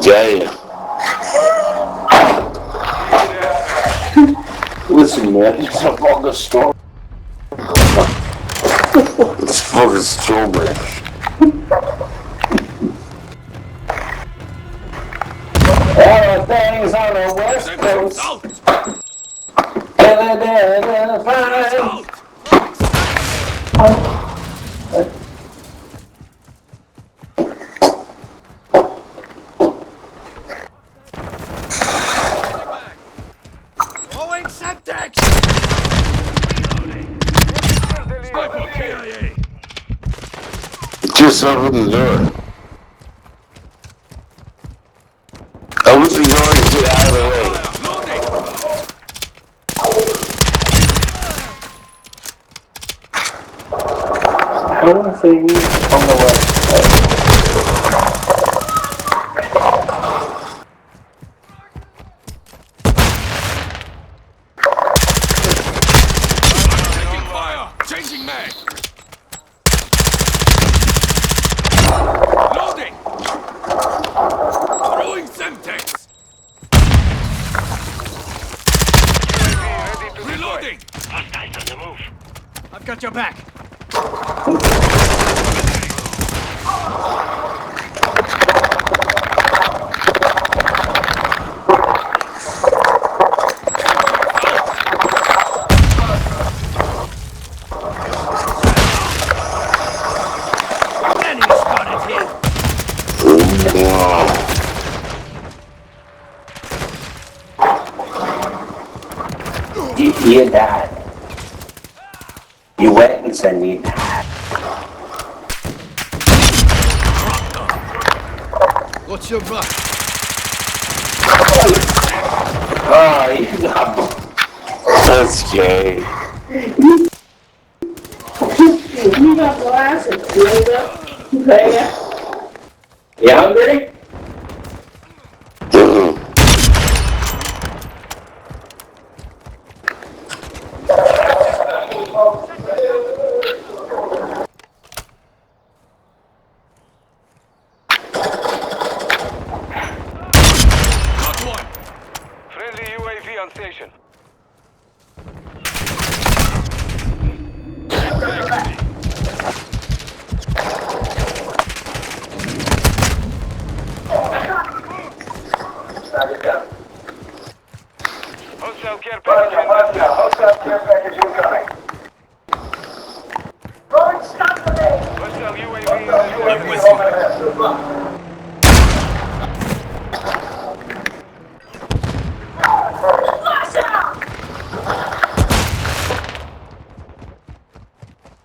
Okay. Listen, man, it's a fucking storm. It's fucking strawberry. All the things on the west coast. Throwing Semtex! Sniper KIA! Just open the door. Open the door and get out of the way. I want to see you on the west side. Taking fire! Changing mag! Loading! Throwing Semtex! Reloading! Hostiles on the move. I've got your back. Enemy spotted here. Wow. You died. You went and said you died. What's your back? Oh, you got That's gay. you got glasses, nigga. You hungry? Mm-mm. Got one. Friendly UAV on station. Hostile care package inbound. Hostile care package incoming. Hostile UAV in the area.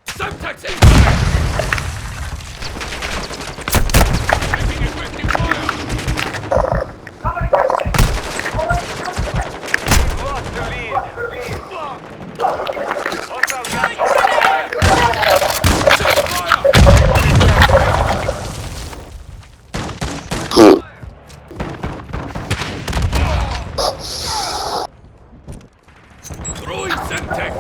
Semtex incoming! Taking effective fire! Lost the lead. Hostile gas. Hmm. Throwing Semtex!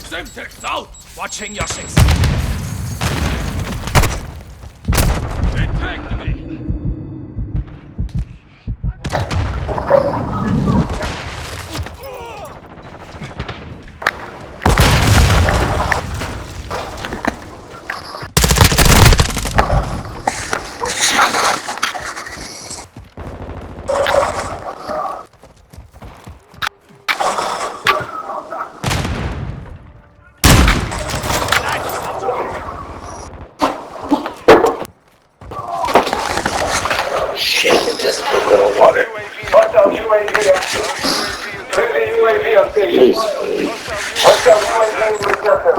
Semtex out! Watching your six. Attack me! Shit, just a little water. Hostile UAV on friendly UAV on station. Hostile UAV receptor.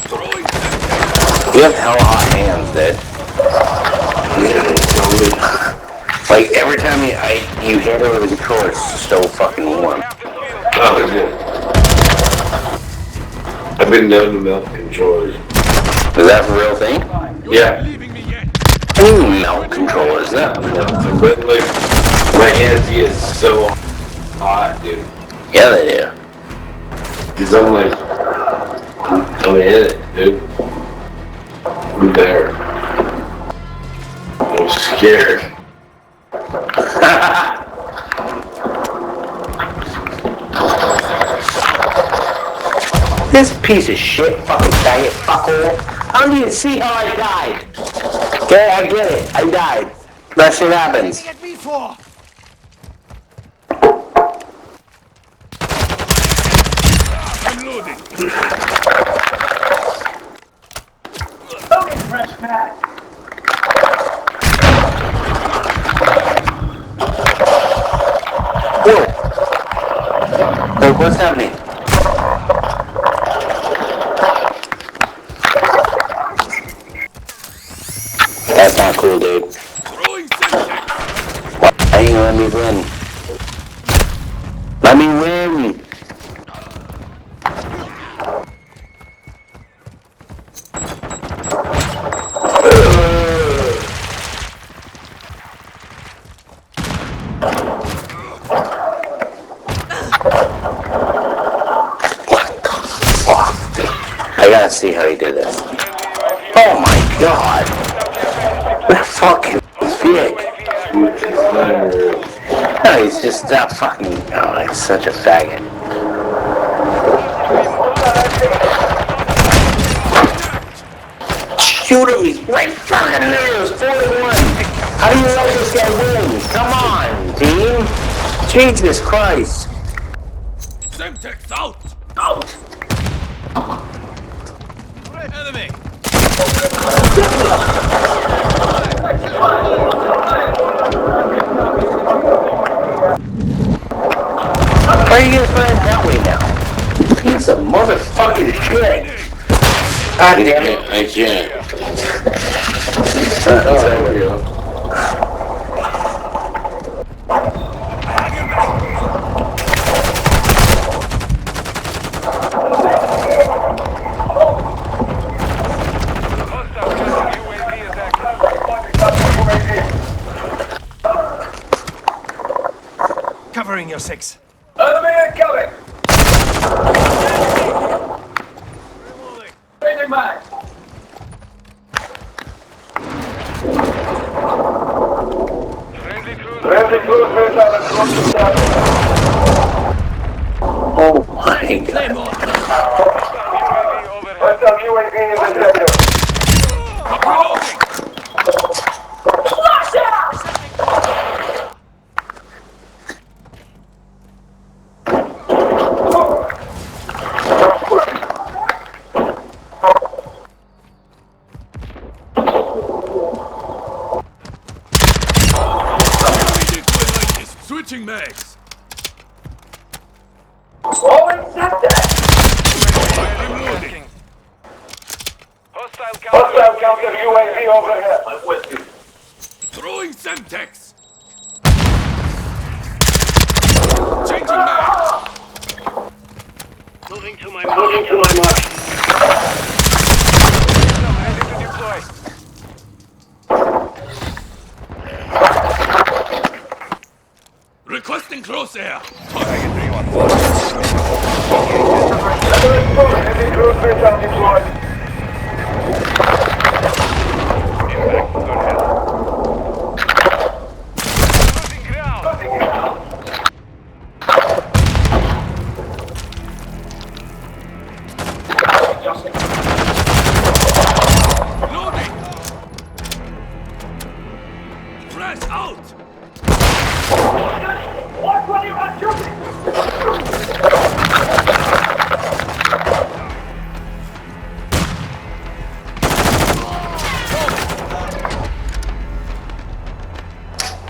Throwing Semtex! You have hella hot hands, Dad. Like every time you hand over the controller, it's so fucking warm. Have the field. Oh, is it? I I've been known to melt controllers. Is that a real thing? Yeah. Leaving me yet? What do you mean melt controllers? That But like, my hands get so hot, dude. yeah, they do. Cause I'm like, I'm in it, dude. I'm there. I'm scared. This piece of shit, fucking faggot, fuckhole. I don't even see how I died. Okay, I get it. I died. That shit happens. Get me for? I'm loading. Whoa. Look, what's happening? That's not cool, dude. Throwing Semtex. Why ain't you let me win? Let me win! I gotta see how he did this. Oh my god! That fucking dick! No, he's just that fucking. Oh, he's such a faggot. Shoot him! He's right fucking there! It's 41! How do you let this guy win? Come on, team! Jesus Christ! Semtex out. Out! Enemy. Why are you gonna find that way now? Piece of motherfucking shit! God damn it! I can't. There we go. Covering your six. Enemy incoming! Changing mag! Friendly cruise on across the south. Oh my god. Claymore. Hostile UAV in the sector. Reloading. Switching mags. Rolling sector. Reloading. Hostile counter UAV overhead. I'm with you. Throwing Semtex. Changing mags. Moving to my mark. Ready to deploy. Requesting close air. Heavy cruise missile deployed. Losing ground. Loading. Press out. What will you want shooting?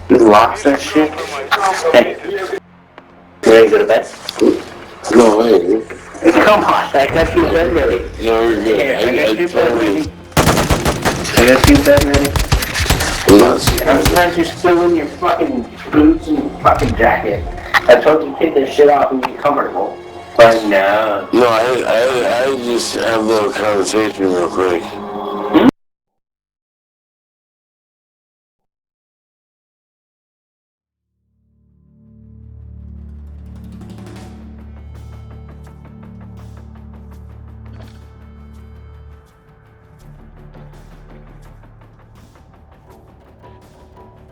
You lost that shit? Hey. You ready to go to bed? No way, dude. Come on, I got you bed ready. No, you're good. Here, I got you bed totally- ready. I got you bed ready. I'm not scared. Sometimes you're still in your fucking boots and fucking jacket. I told you to take this shit off and be comfortable. But no. No, I just have a little conversation real quick.